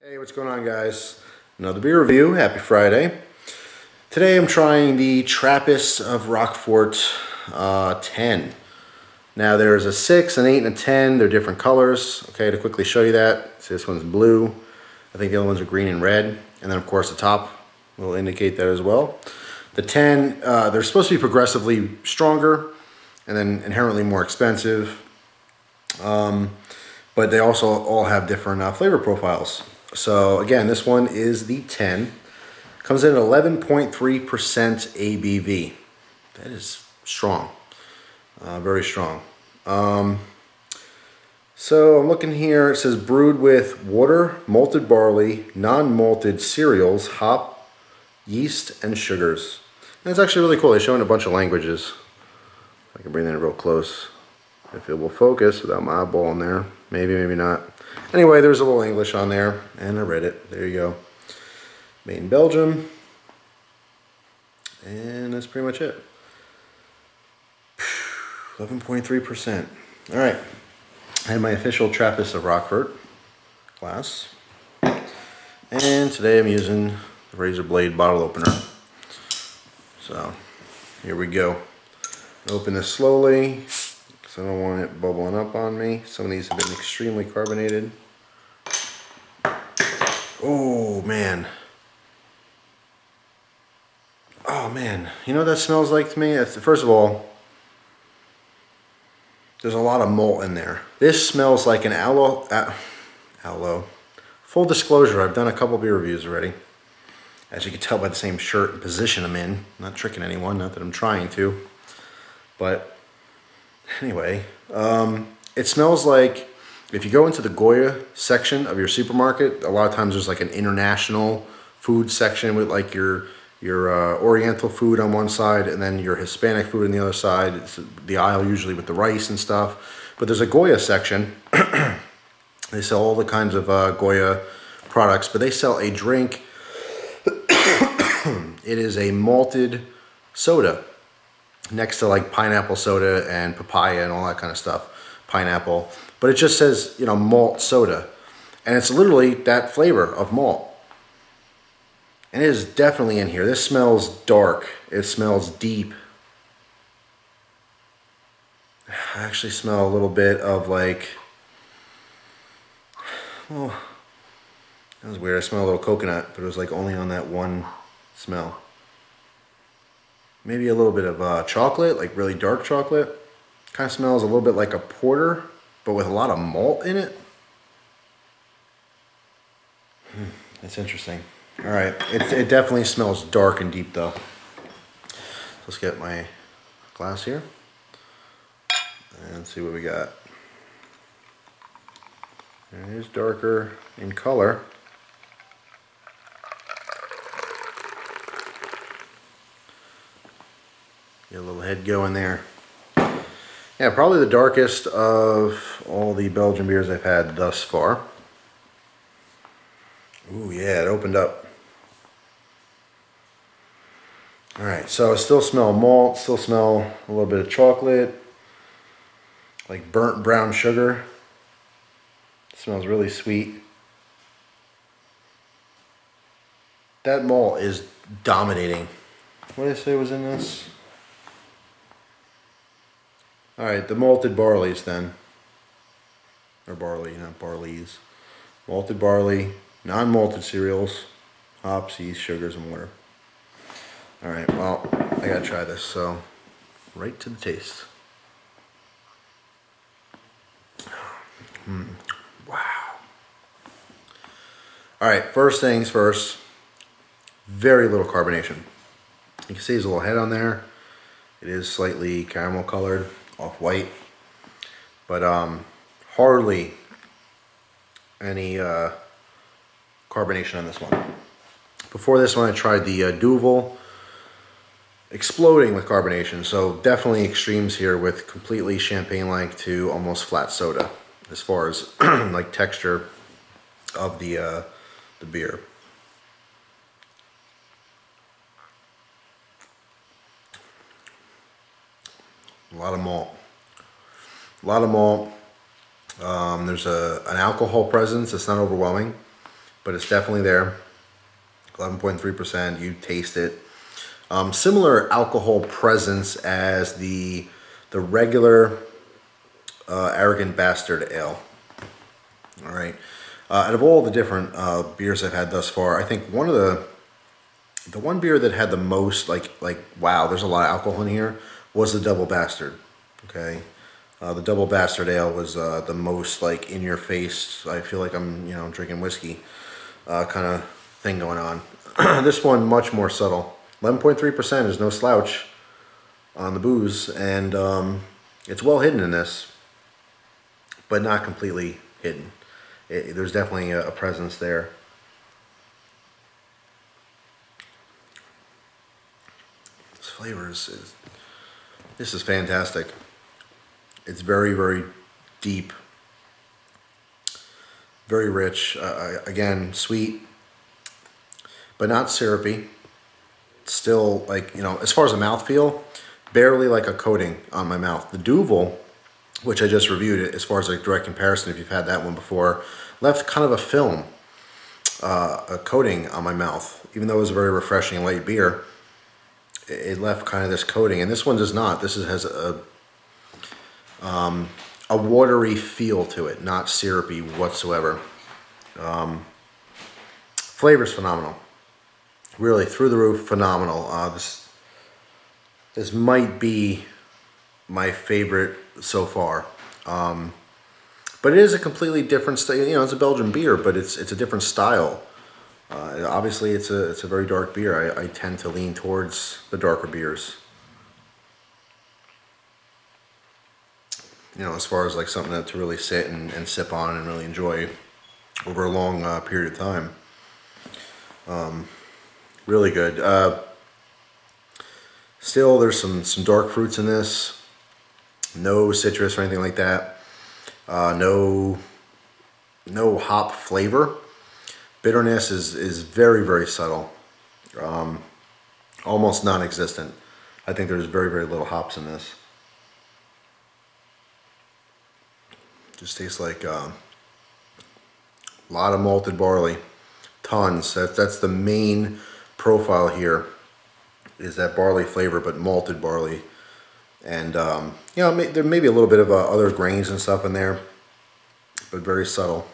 Hey, what's going on, guys? Another beer review. Happy Friday. Today I'm trying the Trappistes of Rochefort 10. Now there's a 6, an 8, and a 10. They're different colors. Okay, to quickly show you that. See, this one's blue. I think the other ones are green and red. And then of course the top will indicate that as well. The 10, they're supposed to be progressively stronger and then inherently more expensive. But they also all have different flavor profiles. So again, this one is the 10. Comes in at 11.3% ABV. That is strong, very strong. So I'm looking here, it says brewed with water, malted barley, non-malted cereals, hop, yeast, and sugars. And it's actually really cool. They show in a bunch of languages. If I can bring that real close, if it will focus without my eyeball in there. Maybe, maybe not. Anyway, there's a little English on there, and I read it. There you go. Made in Belgium. And that's pretty much it. 11.3%. All right. I had my official Trappistes of Rochefort glass. And today I'm using the razor blade bottle opener. So, here we go. Open this slowly, because I don't want it bubbling up on me. Some of these have been extremely carbonated. Oh, man. Oh, man. You know what that smells like to me? First of all, there's a lot of malt in there. This smells like an aloe. Full disclosure, I've done a couple beer reviews already. As you can tell by the same shirt and position I'm in. I'm not tricking anyone, not that I'm trying to. But anyway, it smells like if you go into the Goya section of your supermarket, a lot of times there's like an international food section with like your Oriental food on one side and then your Hispanic food on the other side. It's the aisle usually with the rice and stuff. But there's a Goya section. They sell all the kinds of Goya products, but they sell a drink. It is a malted soda next to like pineapple soda and papaya and all that kind of stuff. Pineapple. But it just says, you know, malt soda. And it's literally that flavor of malt. And it is definitely in here. This smells dark. It smells deep. I actually smell a little bit of like, oh, that was weird. I smell a little coconut, but it was like only on that one smell. Maybe a little bit of chocolate, like really dark chocolate. Kind of smells a little bit like a porter, but with a lot of malt in it. That's interesting. All right, it definitely smells dark and deep though. Let's get my glass here and see what we got. It is darker in color. Get a little head going there. Yeah, probably the darkest of all the Belgian beers I've had thus far. Ooh, yeah, it opened up. All right, so I still smell malt, still smell a little bit of chocolate, like burnt brown sugar. It smells really sweet. That malt is dominating. What did I say was in this? All right, the malted barleys then. Or barley, not barleys. Malted barley, non-malted cereals, hops, yeast, sugars, and water. All right, well, I gotta try this, so right to the taste. Wow. All right, first things first, very little carbonation. You can see there's a little head on there. It is slightly caramel colored, off-white, but hardly any carbonation on this one. Before this one, I tried the Duvel, exploding with carbonation. So definitely extremes here with completely champagne-like to almost flat soda as far as like texture of the beer. A lot of malt. A lot of malt. There's an alcohol presence. It's not overwhelming. but it's definitely there. 11.3%. You taste it. Similar alcohol presence as the regular Arrogant Bastard Ale. All right. Out of all the different beers I've had thus far, I think one of the one beer that had the most like wow, there's a lot of alcohol in here, was the Double Bastard. Okay. The Double Bastard Ale was the most like in your face. I feel like I'm drinking whiskey kind of thing going on. This one much more subtle. 11.3% is no slouch on the booze, and it's well hidden in this, but not completely hidden. There's definitely a presence there. This flavor this is fantastic. It's very, very deep, very rich. Again, sweet, but not syrupy. Still, like, as far as a mouthfeel, barely like a coating on my mouth. The Duvel, which I just reviewed it, as far as like direct comparison, if you've had that one before, left kind of a film, a coating on my mouth. Even though it was a very refreshing light beer, it left kind of this coating, and this one does not. This has a watery feel to it, not syrupy whatsoever. Flavor's phenomenal. Really, through the roof, phenomenal. This might be my favorite so far. But it is a completely different style. It's a Belgian beer, but it's a different style. Obviously, it's a very dark beer. I tend to lean towards the darker beers. As far as like something to really sit and sip on and really enjoy over a long period of time. Really good. Still, there's some dark fruits in this. No citrus or anything like that. No hop flavor. Bitterness is very, very subtle. Almost non-existent. I think there's very, very little hops in this. Just tastes like a lot of malted barley. Tons. That's the main profile here, is that barley flavor, but malted barley. And there may be a little bit of other grains and stuff in there, but very subtle.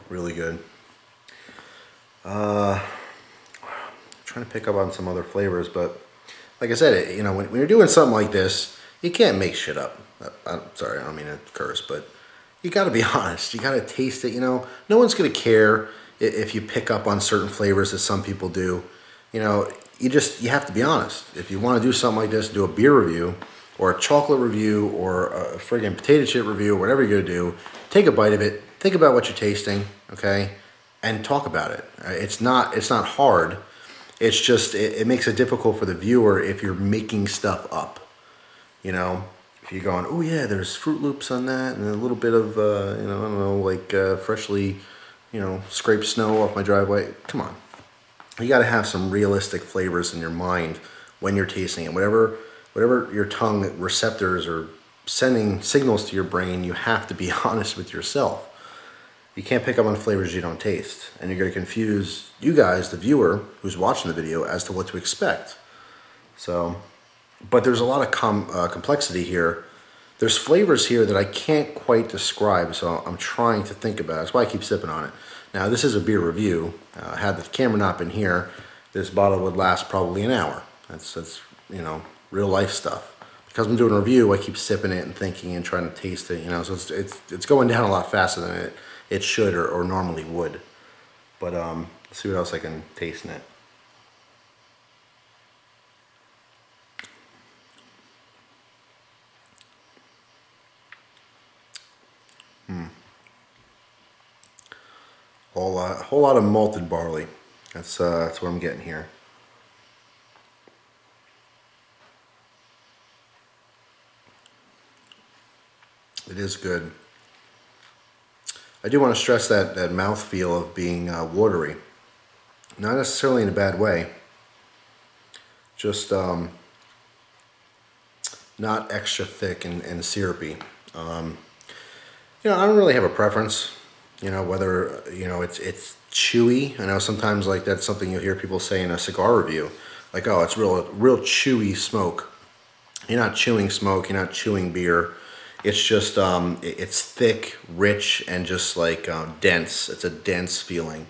Really good. I'm trying to pick up on some other flavors, but like I said, when you're doing something like this, you can't make shit up. I'm sorry, I don't mean to curse, but you got to be honest. You got to taste it. No one's going to care if you pick up on certain flavors, as some people do. You have to be honest. If you want to do something like this, do a beer review or a chocolate review or a friggin' potato chip review, or whatever you're gonna do, take a bite of it, think about what you're tasting, okay, and talk about it. It's not hard. It's just it makes it difficult for the viewer if you're making stuff up. If you're going, oh yeah, there's Fruit Loops on that, and a little bit of I don't know, like freshly scraped snow off my driveway. Come on. You got to have some realistic flavors in your mind when you're tasting it. Whatever your tongue receptors are sending signals to your brain, you have to be honest with yourself. You can't pick up on flavors you don't taste, and you're going to confuse you guys, the viewer who's watching the video, as to what to expect. So, but there's a lot of complexity here. There's flavors here that I can't quite describe, so I'm trying to think about it. That's why I keep sipping on it. Now, this is a beer review. Had the camera not been here, this bottle would last probably an hour. That's real life stuff. Because I'm doing a review, I keep sipping it and thinking and trying to taste it. So it's going down a lot faster than it should or normally would. But let's see what else I can taste in it. A whole lot of malted barley. That's what I'm getting here. It is good. I do want to stress that mouthfeel of being watery. Not necessarily in a bad way. Just not extra thick and syrupy. I don't really have a preference. You know, whether, you know, it's chewy. I know sometimes like that's something you'll hear people say in a cigar review. Like, oh, it's real chewy smoke. You're not chewing smoke, you're not chewing beer. It's just, it's thick, rich, and just like dense. It's a dense feeling.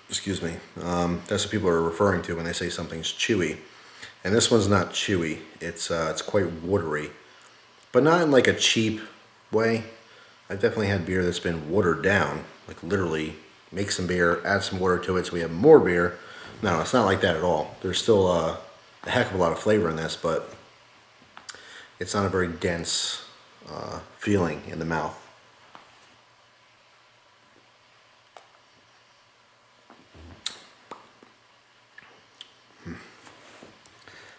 Excuse me. That's what people are referring to when they say something's chewy. And this one's not chewy. It's quite watery, but not in like a cheap way. I've definitely had beer that's been watered down, like literally make some beer, add some water to it so we have more beer. No, it's not like that at all. There's still a heck of a lot of flavor in this, but it's not a very dense feeling in the mouth.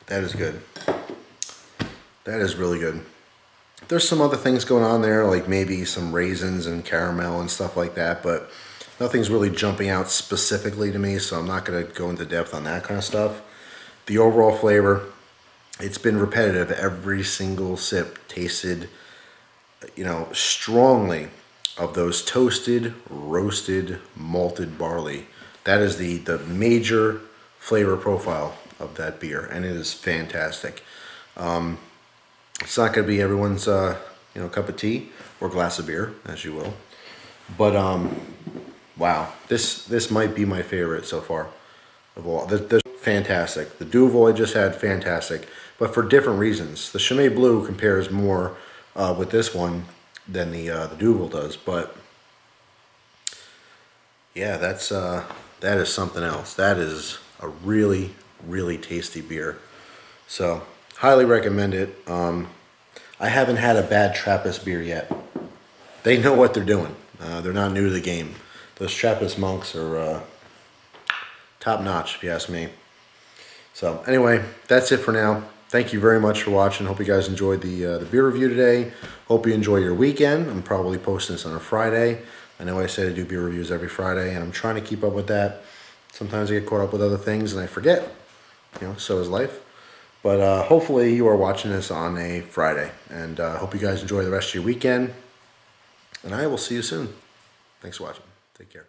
That is good. That is really good. There's some other things going on there, like maybe some raisins and caramel and stuff like that, but nothing's really jumping out specifically to me, so I'm not going to go into depth on that kind of stuff. The overall flavor, it's been repetitive. Every single sip tasted, you know, strongly of those toasted, roasted, malted barley. That is the major flavor profile of that beer, and it is fantastic. It's not going to be everyone's you know, cup of tea or glass of beer, as you will, but wow, this might be my favorite so far of all. This fantastic. The Duvel I just had, fantastic, but for different reasons. The Chimay Blue compares more with this one than the Duvel does, but yeah, that is something else. That is a really, really tasty beer. So highly recommend it. I haven't had a bad Trappist beer yet. They know what they're doing. They're not new to the game. Those Trappist monks are top notch, if you ask me. So anyway, that's it for now. Thank you very much for watching. Hope you guys enjoyed the beer review today. Hope you enjoy your weekend. I'm probably posting this on a Friday. I know I said I do beer reviews every Friday, and I'm trying to keep up with that. Sometimes I get caught up with other things and I forget. You know, so is life. But hopefully you are watching this on a Friday. And hope you guys enjoy the rest of your weekend. And I will see you soon. Thanks for watching. Take care.